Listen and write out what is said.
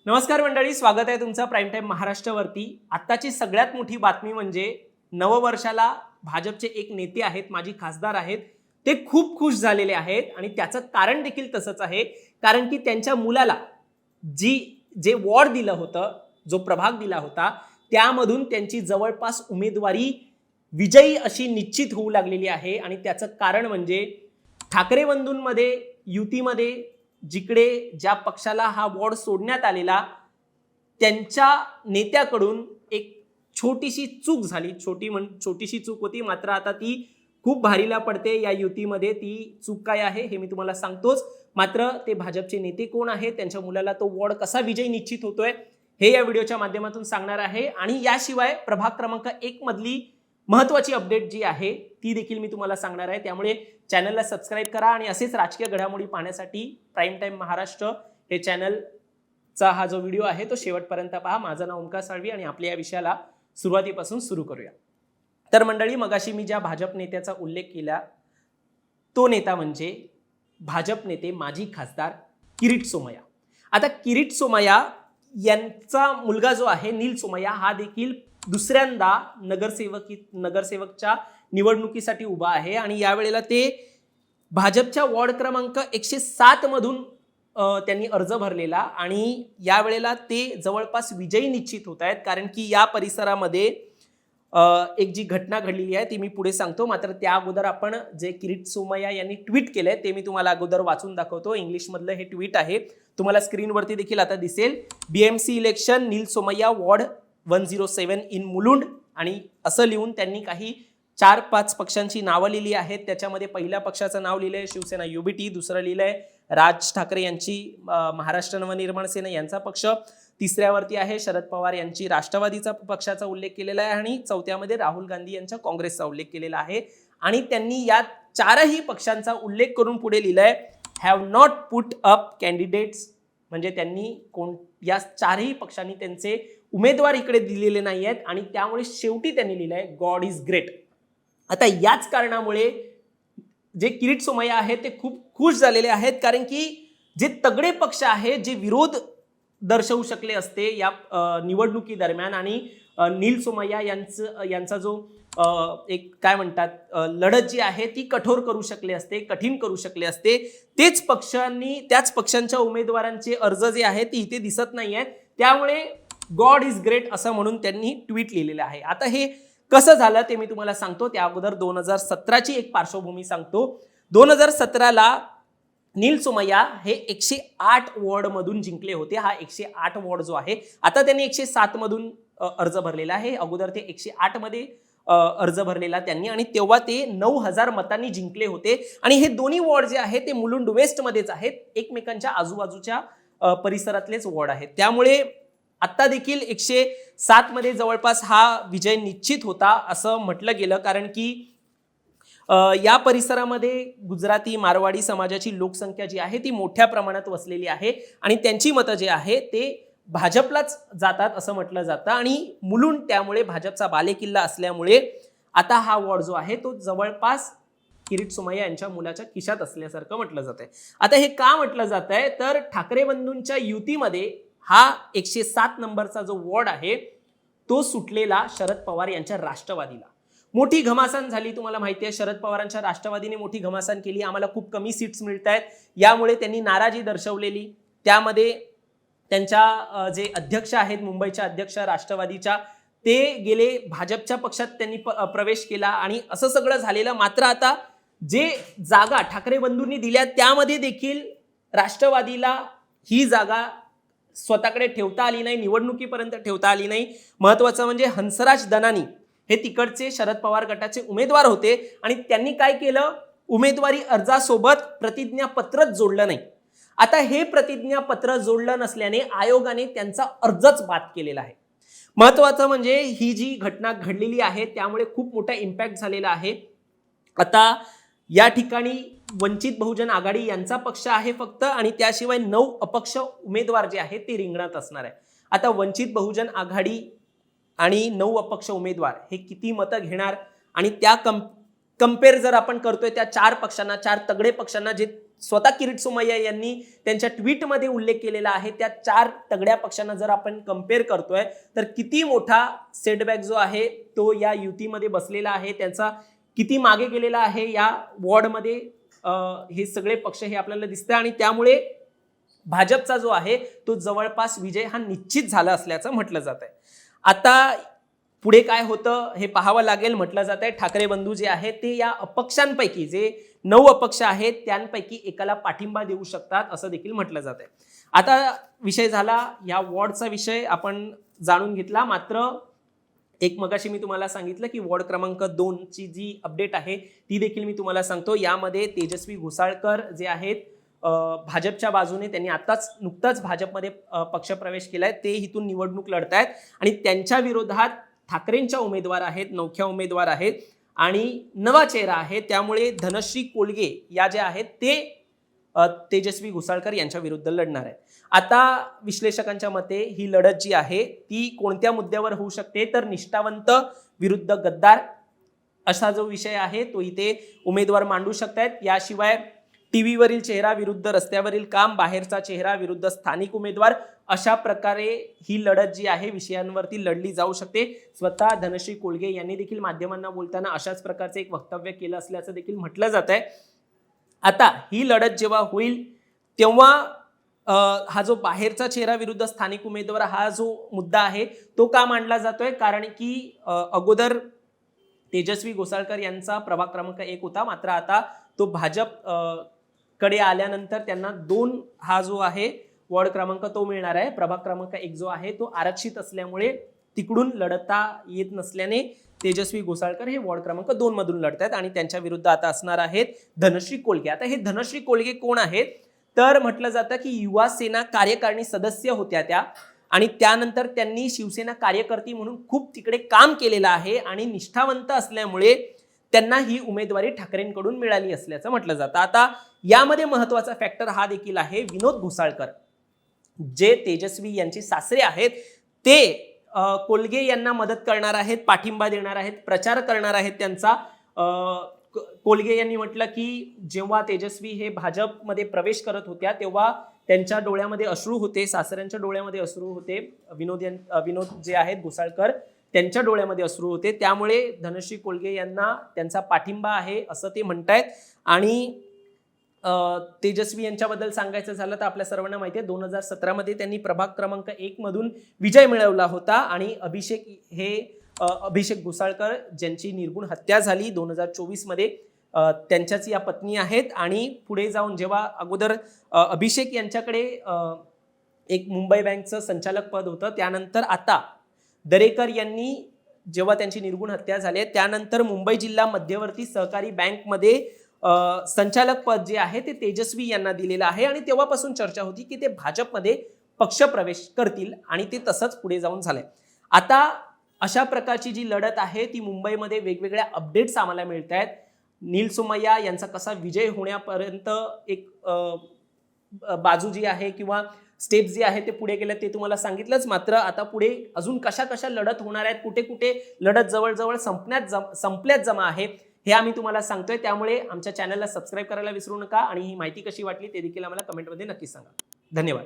नमस्कार मंडळी, स्वागत आहे तुमचं प्राईम टाइम महाराष्ट्रावरती। आत्ताची सगळ्यात मोठी बातमी म्हणजे नववर्षाला भाजपचे एक नेते आहेत, माजी खासदार आहेत, ते खूप खुश झालेले आहेत आणि त्याचं कारण देखील तसंच आहे। कारण की त्यांच्या मुलाला जे वॉर्ड दिलं होतं, जो प्रभाग दिला होता, त्यामधून त्यांची जवळपास उमेदवारी विजयी अशी निश्चित होऊ लागलेली आहे। आणि त्याचं कारण म्हणजे ठाकरे बंधूंमध्ये युतीमध्ये जिकडे ज्या पक्षाला हा वॉर्ड सोडण्यात आलेला, त्यांच्या नेत्याकडून एक छोटीशी चूक झाली। छोटीशी चूक होती, मात्र आता ती खूप भारीला पडते या युतीमध्ये। ती चूक काय आहे हे मी तुम्हाला सांगतोच, मात्र ते भाजपचे नेते कोण आहेत, त्यांच्या मुलाला तो वॉर्ड कसा विजय निश्चित होतोय हे या व्हिडिओच्या माध्यमातून सांगणार आहे। आणि याशिवाय प्रभाग क्रमांक 1 मधली महत्त्वाची अपडेट जी आहे ती देखील मी तुम्हाला सांगणार आहे। त्यामुळे चॅनलला सबस्क्राइब करा आणि असेच राजकीय घडामोडी पाहण्यासाठी प्राईम टाइम महाराष्ट्र हे चॅनलचा हा जो व्हिडिओ आहे तो शेवटपर्यंत पहा। माझं नाव ओमकार साळवी आणि आपल्या या विषयाला सुरुवातीपासून सुरू करूया। तर मंडळी, मगाशी मी ज्या भाजप नेत्याचा उल्लेख केला तो नेता म्हणजे भाजप नेते माजी खासदार किरीट सोमय्या। आता किरीट सोमय्या यांचा मुलगा जो आहे नील सोमय्या, हा देखील दुसऱ्यांदा नगरसेवकच्या निवडणुकीसाठी उभा आहे आणि यावेळेला ते भाजपच्या वॉर्ड क्रमांक 107 मधून त्यांनी अर्ज भरलेला आणि यावेळेला ते जवळपास विजयी निश्चित होत आहेत। कारण की या परिसरामध्ये एक जी घटना घडलेली आहे ती मी पुढे सांगतो, मात्र त्या अगोदर आपण जे किरीट सोमय्या यांनी ट्विट केलंय ते मी तुम्हाला अगोदर वाचून दाखवतो। इंग्लिश मधलं हे ट्विट आहे, तुम्हाला स्क्रीनवरती देखील आता दिसेल। BMC election, Neil Somaiya ward 107 in Mulund, आणि असं लिहून त्यांनी काही 4-5 पक्षांची नावं लिहिली आहेत। त्याच्यामध्ये पहिल्या पक्षाचं नाव लिहिलंय शिवसेना युबीटी, दुसरं लिहिलंय राज ठाकरे यांची महाराष्ट्र नवनिर्माण सेना यांचा पक्ष, तिसऱ्यावरती आहे शरद पवार यांची राष्ट्रवादीचा पक्षाचा उल्लेख केलेला आहे आणि चौथ्यामध्ये राहुल गांधी यांच्या काँग्रेसचा उल्लेख केलेला आहे। आणि त्यांनी या 4ही पक्षांचा उल्लेख करून पुढे लिहिलंय have not put up candidates, म्हणजे त्यांनी या 4ही पक्षांनी त्यांचे उमेदवार इकडे दिलेले नाही आहेत आणि त्यामुळे शेवटी त्यांनी लिहिलंय गॉड इज ग्रेट। आता याच कारणामुळे जे किरीट सोमय्या आहेत ते खूप खुश झालेले आहेत, कारण की जे तगडे पक्ष आहेत, जे विरोध दर्शवू शकले असते या निवडणुकी दरम्यान आणि नील सोमय्या यांचा जो एक काय म्हणतात लढत जी आहे ती कठोर करू शकले असते, कठीण करू शकले असते, त्याच पक्षांच्या उमेदवारांचे अर्ज जे आहेत ते इथे दिसत नाही आहेत। त्यामुळे गॉड इज ग्रेट असं म्हणून त्यांनी ट्विट लिहिलेलं आहे। आता हे कसं झालं ते मी तुम्हाला सांगतो। त्या अगोदर 2017ची एक पार्श्वभूमी सांगतो। 2017ला नील सोमय्या हे 108 वॉर्ड मधून जिंकले होते। हा 108 वॉर्ड जो आहे आता त्यांनी 107 मधून अर्ज भरलेला आहे। अगोदर ते 108 मध्ये अर्ज भरलेला त्यांनी आणि तेव्हा ते 9000 मतांनी जिंकले होते। आणि हे दोन्ही वॉर्ड जे आहे ते मुलुंड वेस्ट मध्येच आहेत, एकमेकांच्या आजूबाजूच्या परिसरातलेच वॉर्ड आहेत। त्यामुळे आता देखील 107 मध्ये जवळपास हा विजय निश्चित होता असं म्हटलं गेलं, कारण की या परिसरामध्ये गुजराती मारवाडी समाजाची लोकसंख्या जी आहे ती मोठ्या प्रमाणात वसलेली आहे आणि त्यांची मतं जे आहे ते भाजपलाच जातात असं म्हटलं जातं। आणि मुलुंड त्यामुळे भाजपचा बालेकिल्ला असल्यामुळे आता हा वॉर्ड जो आहे तो जवळपास किरीट सोमय्या यांच्या मुलाच्या खिशात असल्यासारखं म्हटलं जात आहे। आता हे का म्हटलं जात आहे तर ठाकरे बंधूंच्या युतीमध्ये हा 107 नंबरचा जो वॉर्ड आहे तो सुटलेला शरद पवार यांच्या राष्ट्रवादीला। मोठी घमासान झाली, तुम्हाला माहिती आहे शरद पवारांच्या राष्ट्रवादीने मोठी घमासान केली, आम्हाला खूप कमी सीट्स मिळत आहेत, यामुळे त्यांनी नाराजी दर्शवलेली। त्यामध्ये त्यांच्या जे अध्यक्ष आहेत, मुंबईच्या अध्यक्ष राष्ट्रवादीच्या, ते गेले भाजपच्या पक्षात त्यांनी प्रवेश केला आणि असं सगळं झालेलं। मात्र आता जे जागा ठाकरे बंधूंनी दिल्या त्यामध्ये देखील राष्ट्रवादीला ही जागा स्वतःकडे ठेवता आली नाही, निवडणुकीपर्यंत ठेवता आली नाही। महत्वाचं म्हणजे हंसराज दनानी हे तिकडचे शरद पवार गटाचे उमेदवार होते आणि त्यांनी काय केलं, उमेदवारी अर्जासोबत प्रतिज्ञापत्रच जोडलं नाही। आता हे प्रतिज्ञापत्र जोडलं नसल्याने आयोगाने त्यांचा अर्जच बाद केलेला आहे। महत्वाचं म्हणजे ही जी घटना घडलेली आहे त्यामुळे खूप मोठा इम्पॅक्ट झालेला आहे। आता या ठिकाणी वंचित बहुजन आघाडी यांचा पक्ष आहे फक्त, आणि त्याशिवाय 9 अपक्ष उमेदवार जे आहेत ते रिंगणात असणार आहे। आता वंचित बहुजन आघाडी आणि 9 अपक्ष उमेदवार हे किती मतं घेणार आणि त्या कंपेअर जर आपण करतोय त्या 4 पक्षांना, 4 तगडे पक्षांना जे स्वतः किरीट सोमय्या यांनी त्यांच्या ट्विटमध्ये उल्लेख केलेला आहे. त्या 4 तगड्या पक्षांना जर आपण कम्पेअर करतोय तर किती मोठा सेटबॅक जो आहे तो या युतीमध्ये बसलेला आहे, त्यांचा किती मागे गेलेला आहे या वॉर्डमध्ये हे सगळे पक्ष हे आपल्याला दिसतं आणि त्यामुळे भाजपचा जो आहे तो जवळपास विजय हा निश्चित झाला असल्याचं म्हटलं जात आहे. आता पुढे काय होतं हे पाहावं लागेल. म्हटलं जात आहे ठाकरे बंधू जे आहेत ते या अपक्षांपैकी जे 9 अपक्ष आहेत त्यांपैकी एकाला पाठिंबा देऊ शकतात असं देखील म्हटलं जात आहे. आता विषय झाला या वॉर्डचा विषय आपण जाणून घेतला. मात्र एक मगाशी मी तुम्हाला सांगितलं की वॉर्ड क्रमांक 2 ची जी अपडेट आहे ती देखील मी तुम्हाला सांगतो. यामध्ये तेजस्वी घोसाळकर जे आहेत भाजपच्या बाजूने, त्यांनी नुकताच भाजपमध्ये पक्षप्रवेश केलाय, ते इथून निवडणूक लढतायत आणि त्यांच्या विरोधात ठाकरेंच्या उमेदवार आहेत, नवख्या उमेदवार आहेत आणि नवा चेहरा आहे. त्यामुळे धनश्री कोलगे या ज्या आहेत ते तेजस्वी घोसाळकर यांच्या विरुद्ध लढणार आहेत. आता विश्लेषकांच्या मते ही लढत जी आहे ती कोणत्या मुद्द्यावर होऊ शकते तर निष्ठावंत विरुद्ध गद्दार असा जो विषय आहे तो इथे उमेदवार मांडू शकतायत. याशिवाय टीव्हीवरील चेहरा विरुद्ध रस्त्यावरील काम, बाहेरचा चेहरा विरुद्ध स्थानिक उमेदवार, अशा प्रकारे ही लढत जी आहे विषयांवरती लढली जाऊ शकते. स्वतः धनश्री कोलगे यांनी देखील माध्यमांना बोलताना अशाच प्रकारचे एक वक्तव्य केलं असल्याचं देखील म्हटलं जात आहे. आता ही लढत जेव्हा होईल तेव्हा हा जो बाहेरचा चेहरा विरुद्ध स्थानिक उमेदवार हा जो मुद्दा आहे तो का मांडला जातोय, कारण की अगोदर तेजस्वी घोसाळकर यांचा प्रभाग क्रमांक 1 होता, मात्र आता तो भाजप कडे आल्यानंतर त्यांना 2 हा जो आहे वॉर्ड क्रमांक तो मिळणार आहे. प्रभाग क्रमांक 1 जो आहे तो आरक्षित असल्यामुळे तिकडून लढता येत नसल्याने तेजस्वी घोसाळकर हे वॉर्ड क्रमांक 2 मधून लढतात आणि त्यांच्या विरुद्ध आता असणार आहेत धनश्री कोलगे. आता हे धनश्री कोलगे कोण आहेत तर म्हटलं जातं की युवा सेना कार्यकारिणी सदस्य होत्या त्या आणि त्यानंतर त्यांनी शिवसेना कार्यकर्ती म्हणून खूप तिकडे काम केलेलं आहे आणि निष्ठावंत असल्यामुळे त्यांना ही उमेदवारी ठाकरेंकडून मिळाली असल्याचं म्हटलं जातं. आता यामध्ये महत्वाचा फॅक्टर हा देखील आहे विनोद घोसाळकर जे तेजस्वी यांचे सासरे आहेत ते कोलगे यांना मदत करणार आहेत, पाठिंबा देणार आहेत, प्रचार करणार आहेत त्यांचा. कोलगे यांनी म्हटलं की जेव्हा तेजस्वी हे भाजपमध्ये प्रवेश करत होत्या तेव्हा त्यांच्या डोळ्यामध्ये अश्रू होते, सासऱ्यांच्या डोळ्यामध्ये अश्रू होते, विनोद जे आहेत घोसाळकर त्यांच्या डोळ्यामध्ये अश्रू होते, त्यामुळे धनश्री कोलगे यांना त्यांचा पाठिंबा आहे असं ते म्हणतायत. आणि तेजस्वी यांच्याबद्दल सांगायचं झालं तर आपल्या सर्वांना माहिती आहे 2017 मध्ये त्यांनी प्रभाग क्रमांक 1 मधून विजय मिळवला होता आणि अभिषेक घोसाळकर ज्यांची निर्गुण हत्या झाली 2024 मध्ये त्यांच्याच या पत्नी आहेत. आणि पुढे जाऊन जेव्हा अगोदर अभिषेक यांच्याकडे एक मुंबई बँकचं संचालक पद होतं, त्यानंतर आता दरेकर यांनी जेव्हा त्यांची निर्गुण हत्या झाली त्यानंतर मुंबई जिल्हा मध्यवर्ती सहकारी बँकमध्ये संचालक पद जे आहे ते तेजस्वी यांना दिलेलं आहे आणि तेव्हापासून चर्चा होती की ते भाजपमध्ये पक्षप्रवेश करतील आणि ते तसंच पुढे जाऊन झालंय. आता अशा प्रकारची जी लढत आहे ती मुंबईमध्ये वेगवेगळ्या अपडेट्स आम्हाला मिळत आहेत. नील सोमय्या यांचा कसा विजय होण्यापर्यंत एक बाजू जी आहे किंवा स्टेप जे आहे ते पुढे गेले ते तुम्हाला सांगितलंच. मात्र आता पुढे अजून कशा कशा लढत होणार आहेत, कुठे कुठे लढत जवळजवळ संपल्यात जमा आहे हे आम्ही तुम्हाला सांगतोय. त्यामुळे आमच्या चॅनलला सबस्क्राईब करायला विसरू नका आणि ही माहिती कशी वाटली ते देखील आम्हाला कमेंटमध्ये नक्की सांगा. धन्यवाद.